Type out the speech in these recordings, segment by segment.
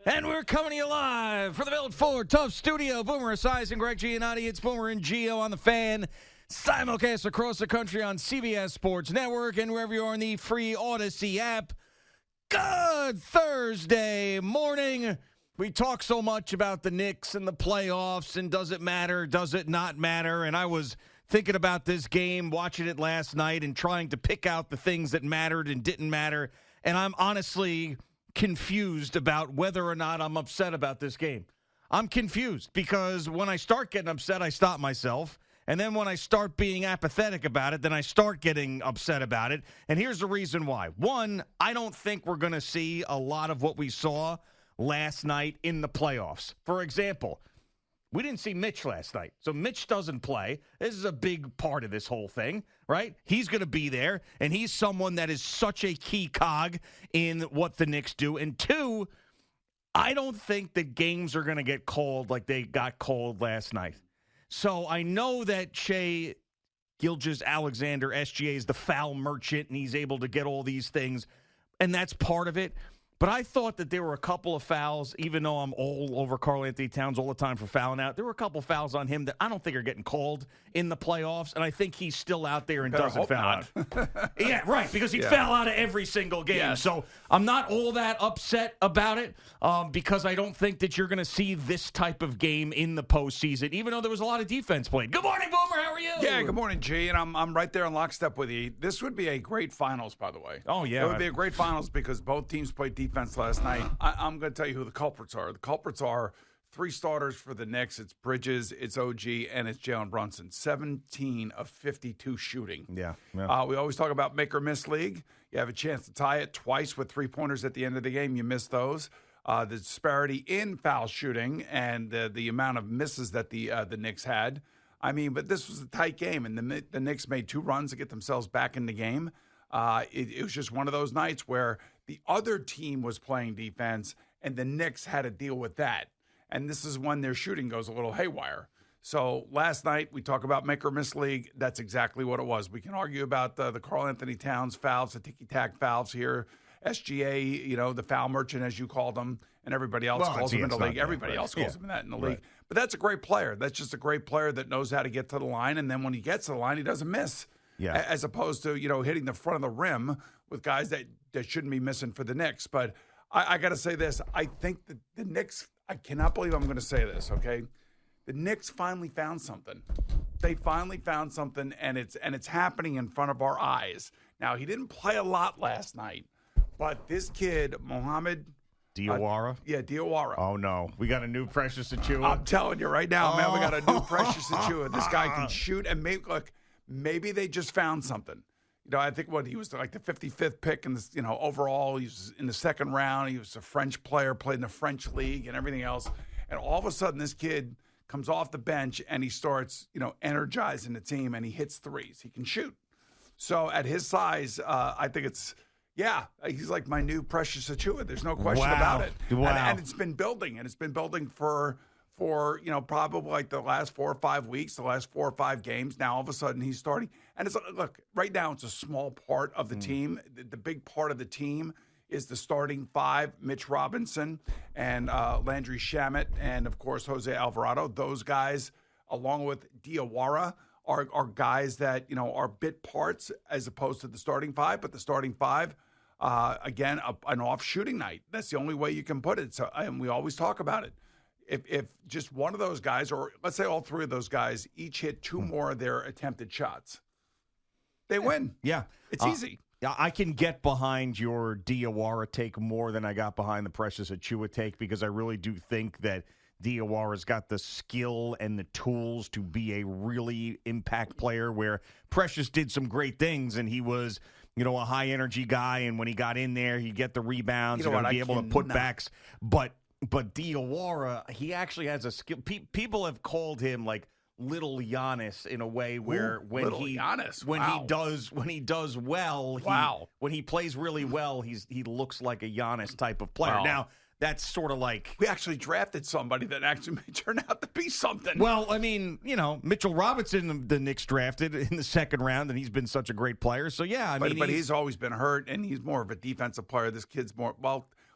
And we're coming to you live for the Built Ford Tough Studio. Boomer Esiason and Greg Giannotti. It's Boomer and Gio on the Fan. Simulcast across the country on CBS Sports Network and wherever you are in the free Odyssey app. Good Thursday morning. We talk so much about the Knicks and the playoffs and does it matter, does it not matter? And I was thinking about this game, watching it last night and trying to pick out the things that mattered and didn't matter. And I'm honestly confused about whether or not I'm upset about this game. I'm confused because when I start getting upset, I stop myself. And then when I start being apathetic about it, then I start getting upset about it. And here's the reason why. One, I don't think we're going to see a lot of what we saw last night in the playoffs. For example, we didn't see Mitch last night. So Mitch doesn't play. This is a big part of this whole thing, right? He's going to be there, and he's someone that is such a key cog in what the Knicks do. And two, I don't think that games are going to get called like they got called last night. So I know that Shai Gilgeous-Alexander, SGA, is the foul merchant, and he's able to get all these things, and that's part of it. But I thought that there were a couple of fouls, even though I'm all over Karl-Anthony Towns all the time for fouling out. There were a couple of fouls on him that I don't think are getting called in the playoffs, and I think he's still out there and doesn't foul out. Yeah, right, because he foul out of every single game. Yes. So I'm not all that upset about it because I don't think that you're going to see this type of game in the postseason, even though there was a lot of defense played. Good morning, Boomer. How are you? Yeah, good morning, G. And I'm right there in lockstep with you. This would be a great finals, by the way. Oh, yeah. It would be a great finals because both teams played defense last night. I'm going to tell you who the culprits are. The culprits are three starters for the Knicks. It's Bridges, it's OG, and it's Jalen Brunson. 17 of 52 shooting. Yeah. We always talk about make or miss league. You have a chance to tie it twice with three-pointers at the end of the game. You miss those. The disparity in foul shooting and the amount of misses that the Knicks had. I mean, but this was a tight game, and the Knicks made two runs to get themselves back in the game. It was just one of those nights where the other team was playing defense, and the Knicks had to deal with that. And this is when their shooting goes a little haywire. So last night, we talk about make or miss league. That's exactly what it was. We can argue about the Karl-Anthony Towns fouls, the ticky-tack fouls here, SGA, the foul merchant, as you called them, and everybody else calls him in the league. Everybody else calls him that in the league. But that's a great player. That's just a great player that knows how to get to the line, and then when he gets to the line, he doesn't miss. Yeah. As opposed to, hitting the front of the rim with guys that shouldn't be missing for the Knicks. But I got to say this. I think that the Knicks, I cannot believe I'm going to say this, okay? The Knicks finally found something. They finally found something, and it's happening in front of our eyes. Now, he didn't play a lot last night, but this kid, Mohamed Diarra? Diarra. Oh, no. We got a new Precious Achiuwa. I'm telling you right now, man, we got a new Precious Achiuwa. This guy can shoot and maybe they just found something. I think he was like the 55th pick in this, overall. He was in the second round. He was a French player, played in the French league and everything else. And all of a sudden, this kid comes off the bench and he starts, energizing the team and he hits threes. He can shoot. So at his size, I think he's like my new Precious Achiuwa. There's no question about it. Wow. And it's been building, for probably like the last 4 or 5 weeks, the last 4 or 5 games. Now, all of a sudden, he's starting. And look, right now, it's a small part of the team. The big part of the team is the starting five, Mitch Robinson and Landry Shamet and, of course, Jose Alvarado. Those guys, along with Diarra, are guys that, are bit parts as opposed to the starting five. But the starting five, again, an off shooting night. That's the only way you can put it. So, and we always talk about it. If just one of those guys, or let's say all three of those guys, each hit 2 more of their attempted shots, they win. Yeah. It's easy. I can get behind your Diarra take more than I got behind the Precious Achiuwa take because I really do think that Diarra's got the skill and the tools to be a really impact player where Precious did some great things and he was, a high-energy guy, and when he got in there, he'd get the rebounds and be able to put backs. But Diarra, he actually has a skill. People have called him like little Giannis in a way where when he does well, when he plays really well, he looks like a Giannis type of player. Wow. Now, that's sort of like we actually drafted somebody that actually may turn out to be something. Well, I mean, Mitchell Robinson, the Knicks drafted in the second round, and he's been such a great player. So yeah, but he's always been hurt, and he's more of a defensive player. This kid's more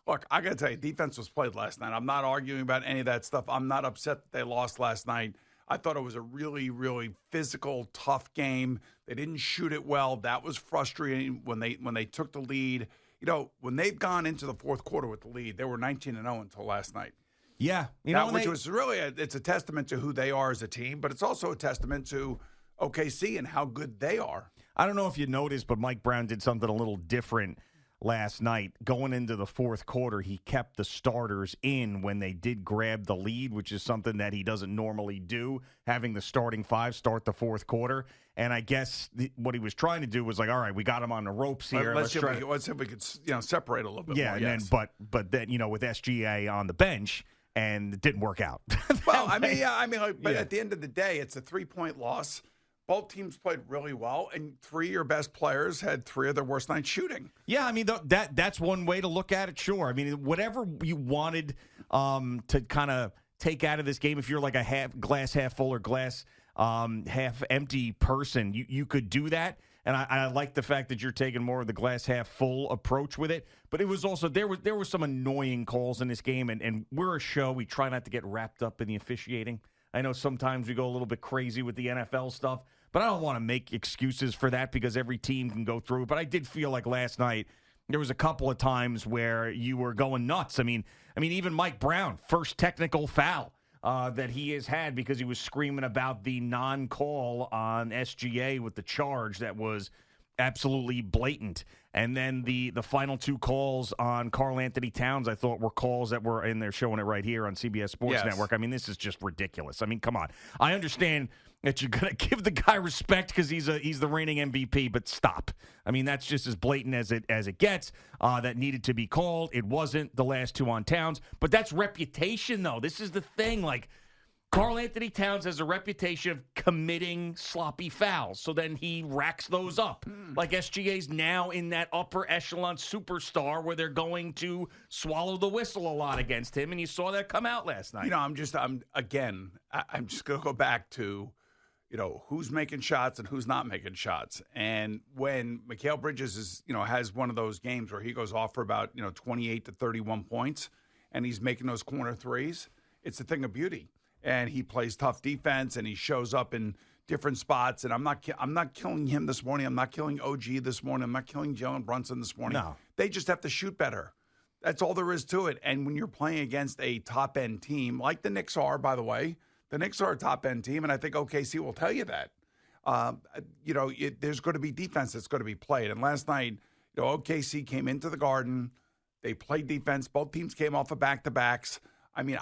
Look, I got to tell you, defense was played last night. I'm not arguing about any of that stuff. I'm not upset that they lost last night. I thought it was a really, really physical, tough game. They didn't shoot it well. That was frustrating when they took the lead. You know, when they've gone into the fourth quarter with the lead, they were 19-0 until last night. Yeah. Which was really it's a testament to who they are as a team, but it's also a testament to OKC and how good they are. I don't know if you noticed, but Mike Brown did something a little different last night. Going into the fourth quarter, he kept the starters in when they did grab the lead, which is something that he doesn't normally do, having the starting five start the fourth quarter. And I guess what he was trying to do was like, all right, we got him on the ropes here. Let's see if we could separate a little bit more. Yeah, and then, but then, with SGA on the bench, and it didn't work out. Well, at the end of the day, it's a 3-point loss. Both teams played really well, and 3 of your best players had 3 of their worst nights shooting. Yeah, I mean, that's one way to look at it, sure. I mean, whatever you wanted to kind of take out of this game, if you're like a glass half full or glass half empty person, you could do that. And I like the fact that you're taking more of the glass half full approach with it. But it was also, there were some annoying calls in this game, and we're a show. We try not to get wrapped up in the officiating. I know sometimes we go a little bit crazy with the NFL stuff, but I don't want to make excuses for that because every team can go through. But I did feel like last night there was a couple of times where you were going nuts. I mean, even Mike Brown, first technical foul that he has had because he was screaming about the non-call on SGA with the charge that was absolutely blatant. And then the final 2 calls on Karl-Anthony Towns, I thought were calls that were, and they're showing it right here on CBS Sports Network. I mean, this is just ridiculous. I mean, come on. I understand that you're going to give the guy respect because he's the reigning MVP, but stop. I mean, that's just as blatant as it gets. That needed to be called. It wasn't the last 2 on Towns, but that's reputation, though. This is the thing, like, Karl-Anthony Towns has a reputation of committing sloppy fouls, so then he racks those up. Like SGA's now in that upper echelon superstar where they're going to swallow the whistle a lot against him, and you saw that come out last night. I'm just going to go back to, who's making shots and who's not making shots. And when Mikal Bridges has one of those games where he goes off for about, 28 to 31 points, and he's making those corner threes, it's a thing of beauty. And he plays tough defense, and he shows up in different spots. And I'm not killing him this morning. I'm not killing OG this morning. I'm not killing Jalen Brunson this morning. No. They just have to shoot better. That's all there is to it. And when you're playing against a top-end team, like the Knicks are, by the way, the Knicks are a top-end team, and I think OKC will tell you that. There's going to be defense that's going to be played. And last night, OKC came into the Garden. They played defense. Both teams came off of back-to-backs. I mean,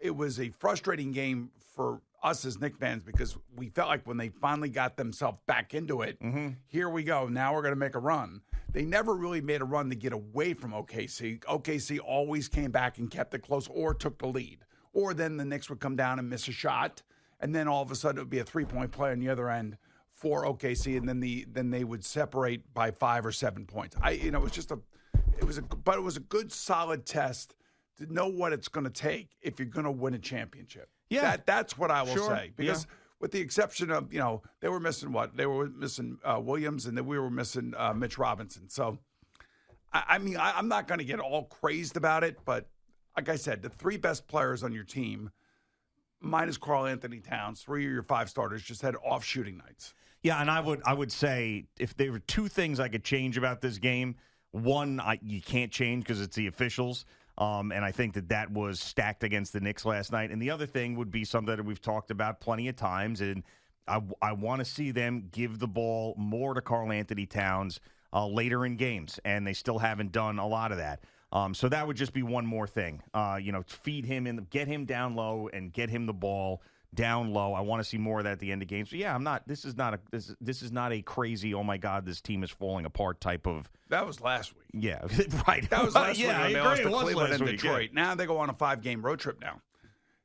it was a frustrating game for us as Knicks fans because we felt like when they finally got themselves back into it, here we go. Now we're going to make a run. They never really made a run to get away from OKC. OKC always came back and kept it close or took the lead. Or then the Knicks would come down and miss a shot, and then all of a sudden it would be a 3-point play on the other end for OKC, and then they would separate by 5 or 7 points. It was a good solid test to know what it's going to take if you're going to win a championship. Yeah. That's what I will say. Because with the exception of, they were missing what? They were missing Williams, and then we were missing Mitch Robinson. So, I'm not going to get all crazed about it, but like I said, the 3 best players on your team, minus Karl-Anthony Towns, 3 of your 5 starters just had off shooting nights. Yeah, and I would say if there were 2 things I could change about this game, one, you can't change because it's the officials. And I think that was stacked against the Knicks last night. And the other thing would be something that we've talked about plenty of times, and I want to see them give the ball more to Karl-Anthony Towns later in games, and they still haven't done a lot of that. So that would just be one more thing. Feed him get him down low and get him the ball down low. I want to see more of that at the end of games. So yeah, this is not a crazy, oh my God, this team is falling apart type of. That was last week. Yeah, right. That was last week. I They agree. lost to It was Cleveland last and week, Detroit. Now they go on a 5-game road trip now.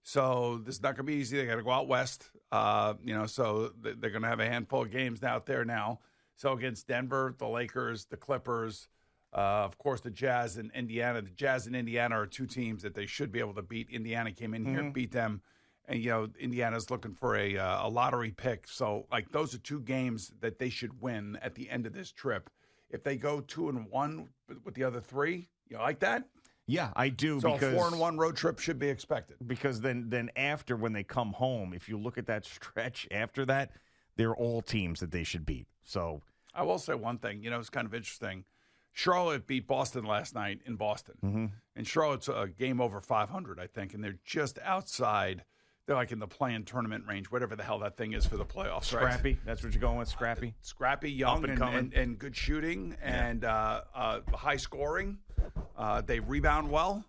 So this is not going to be easy. They got to go out west. So they're going to have a handful of games out there now. So against Denver, the Lakers, the Clippers, of course, the Jazz and Indiana. The Jazz and Indiana are 2 teams that they should be able to beat. Indiana came in here and beat them. And, Indiana's looking for a lottery pick. So, those are 2 games that they should win at the end of this trip. If they go 2-1 with the other 3, you like that? Yeah, I do. So because a 4-1 road trip should be expected. Because then after, when they come home, if you look at that stretch after that, they're all teams that they should beat. So I will say one thing. It's kind of interesting. Charlotte beat Boston last night in Boston. Mm-hmm. And Charlotte's a game over 500, I think, and they're just outside. They're like in the play-in tournament range, whatever the hell that thing is for the playoffs. Scrappy. Right? That's what you're going with, scrappy? Scrappy, young, and good shooting, and high scoring. They rebound well.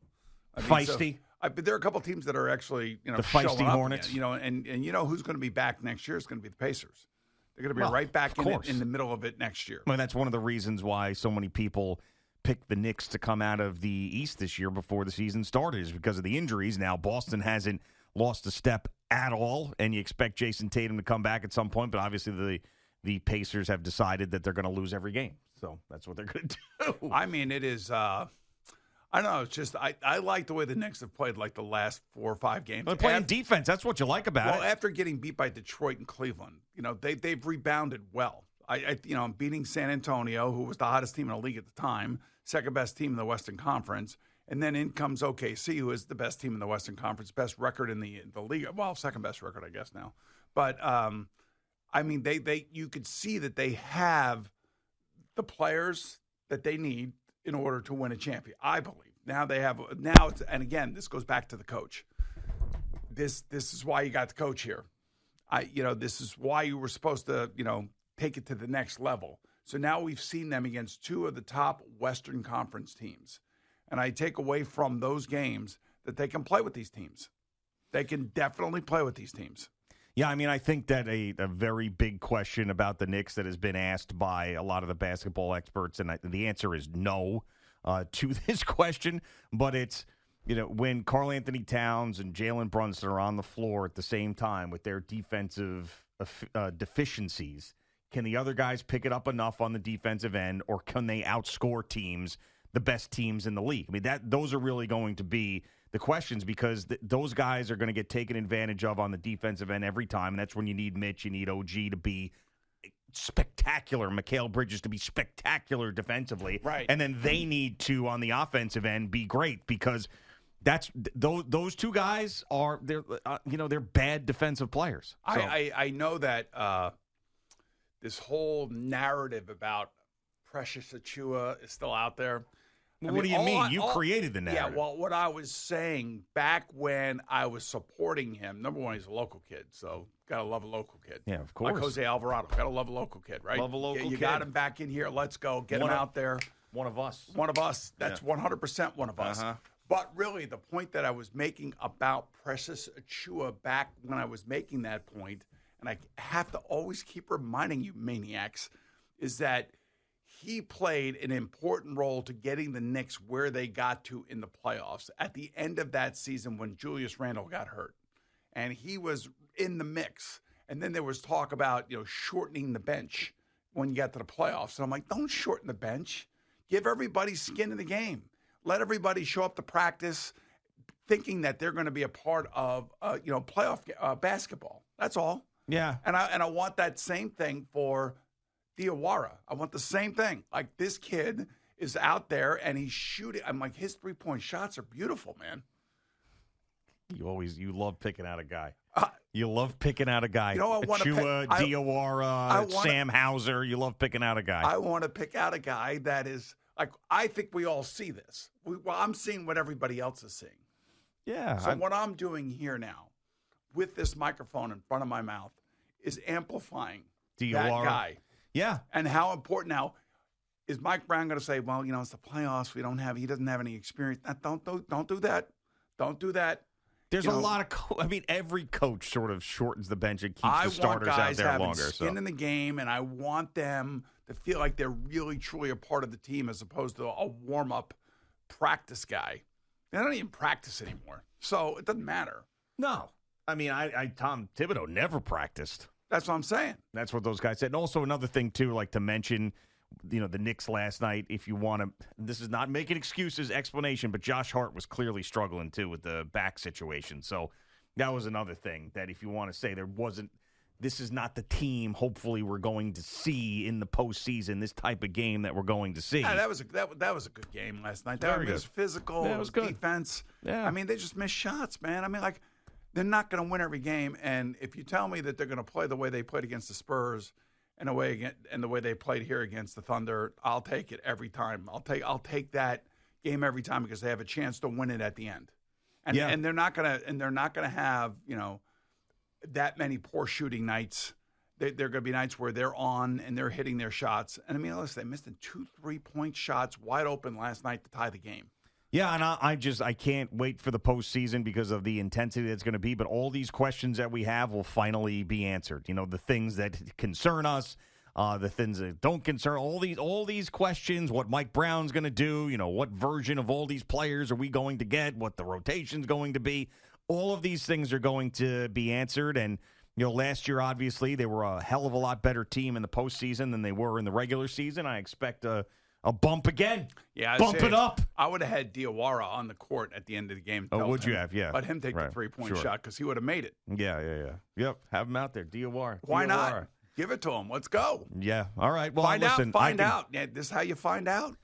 Feisty. But there are a couple teams that are actually, the feisty Hornets. And who's going to be back next year is going to be the Pacers. They're going to be right back in the middle of it next year. Well, that's one of the reasons why so many people picked the Knicks to come out of the East this year before the season started, is because of the injuries. Now, Boston hasn't lost a step at all, and you expect Jason Tatum to come back at some point, but obviously the Pacers have decided that they're going to lose every game. So that's what they're going to do. I mean, it is I don't know. It's just I like the way the Knicks have played like the last 4 or 5 games. They're playing defense. That's what you like about it. Well, after getting beat by Detroit and Cleveland, they've rebounded well. I'm beating San Antonio, who was the hottest team in the league at the time, second best team in the Western Conference, and then in comes OKC, who is the best team in the Western Conference, best record in the league. Well, second best record, I guess now. But I mean, they you could see that they have the players that they need in order to win a champion, I believe. And again, this goes back to the coach. This is why you got the coach here. This is why you were supposed to, take it to the next level. So now we've seen them against 2 of the top Western Conference teams. And I take away from those games that they can play with these teams. They can definitely play with these teams. Yeah, I mean, I think that a very big question about the Knicks that has been asked by a lot of the basketball experts, and the answer is no to this question, but it's, when Karl-Anthony Towns and Jalen Brunson are on the floor at the same time with their defensive deficiencies, can the other guys pick it up enough on the defensive end, or can they outscore teams, the best teams in the league? I mean, those are really going to be the questions, because those guys are going to get taken advantage of on the defensive end every time, and that's when you need Mitch, you need OG to be spectacular, Mikal Bridges to be spectacular defensively, right? And then they need to, on the offensive end, be great, because those 2 guys they're bad defensive players. So. I know that this whole narrative about Precious Achiuwa is still out there. What do you mean? You created the narrative. Yeah, well, what I was saying back when I was supporting him, number one, he's a local kid, so got to love a local kid. Yeah, of course. Like Jose Alvarado, got to love a local kid, right? Love a local kid. You got him back in here. Let's go. Get him out there. One of us. One of us. That's 100% one of us. Uh-huh. But really, the point that I was making about Precious Achiuwa back when I was making that point, and I have to always keep reminding you, maniacs, is that he played an important role to getting the Knicks where they got to in the playoffs at the end of that season when Julius Randle got hurt. And he was in the mix. And then there was talk about, shortening the bench when you got to the playoffs. And I'm like, don't shorten the bench. Give everybody skin in the game. Let everybody show up to practice thinking that they're going to be a part of, playoff basketball. That's all. Yeah. And I want that same thing for Diarra. I want the same thing. Like, this kid is out there and he's shooting. I'm like, his 3-point shots are beautiful, man. You love picking out a guy. You love picking out a guy. I want to Diarra, Sam Hauser. You love picking out a guy. I want to pick out a guy that is like, I think we all see this. I'm seeing what everybody else is seeing. Yeah. So what I'm doing here now with this microphone in front of my mouth is amplifying that guy. Yeah. And how important now is Mike Brown going to say, well, it's the playoffs. He doesn't have any experience. Don't do that. Don't do that. There's a lot of every coach sort of shortens the bench and keeps the starters out there longer. I want guys having skin in the game, and I want them to feel like they're really, truly a part of the team as opposed to a warm-up practice guy. They don't even practice anymore, so it doesn't matter. No. I mean, Tom Thibodeau never practiced. That's what I'm saying. That's what those guys said. And also another thing, too, like to mention, the Knicks last night, if you want to, this is not making excuses, explanation, but Josh Hart was clearly struggling, too, with the back situation. So that was another thing that if you want to say there wasn't this is not the team, hopefully, we're going to see in the postseason, this type of game that we're going to see. Yeah, that was a good game last night. Very It was good. physical. Yeah, it was good. Defense. Yeah. I mean, they just missed shots, man. I mean, like, they're not going to win every game. And if you tell me that they're going to play the way they played against the Spurs and the way they played here against the Thunder, I'll take it every time. I'll take that game every time because they have a chance to win it at the end. And they're not gonna have, that many poor shooting nights. They're going to be nights where they're on and they're hitting their shots. And I mean, listen, they missed 2 3-point shots wide open last night to tie the game. Yeah, and I can't wait for the postseason because of the intensity that's going to be. But all these questions that we have will finally be answered. The things that concern us, the things that don't concern, all these questions. What Mike Brown's going to do? What version of all these players are we going to get? What the rotation's going to be? All of these things are going to be answered. And last year, obviously, they were a hell of a lot better team in the postseason than they were in the regular season. I expect a bump again. Yeah, bump it up. I would have had Diarra on the court at the end of the game. Oh, would you have? Yeah. Let him take the 3-point shot because he would have made it. Yeah. Yep. Have him out there. Diarra. Why not? Give it to him. Let's go. Yeah. All right. Well, find listen, out. Yeah, this is how you find out.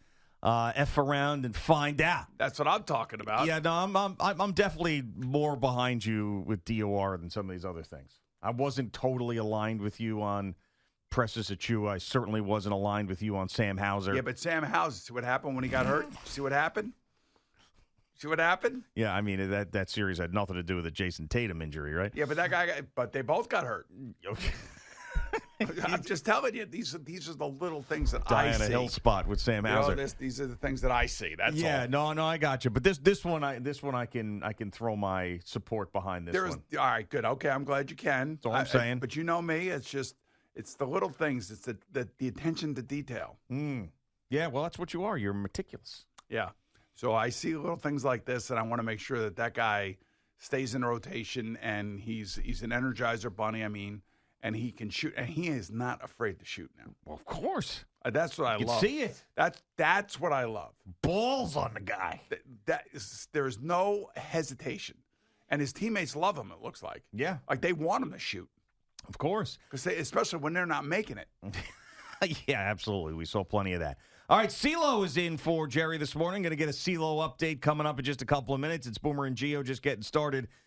F around and find out. That's what I'm talking about. Yeah. No, I'm definitely more behind you with Diarra than some of these other things. I wasn't totally aligned with you on Precious Achua. I certainly wasn't aligned with you on Sam Hauser. Yeah, but Sam Hauser, see what happened when he got hurt? See what happened? See what happened? Yeah, I mean, that series had nothing to do with the Jason Tatum injury, right? Yeah, but they both got hurt. Okay. I'm just telling you, these are the little things that Die I see. on a hill spot with Sam Hauser. These are the things that I see. That's all. No, I got you. But this one I can throw my support behind this one. All right, good. Okay, I'm glad you can. That's all I'm saying. But you know me, it's the little things. It's the attention to detail. Yeah, well, that's what you are. You're meticulous. Yeah. So I see little things like this, and I want to make sure that guy stays in rotation, and he's an energizer bunny. I mean, and he can shoot, and he is not afraid to shoot now. Well, of course. That's what I love. You see it. That's what I love. Balls on the guy. There's no hesitation, and his teammates love him. It looks like. Yeah. Like they want him to shoot. Of course. Especially when they're not making it. Yeah, absolutely. We saw plenty of that. All right, CeeLo is in for Jerry this morning. Going to get a CeeLo update coming up in just a couple of minutes. It's Boomer and Gio just getting started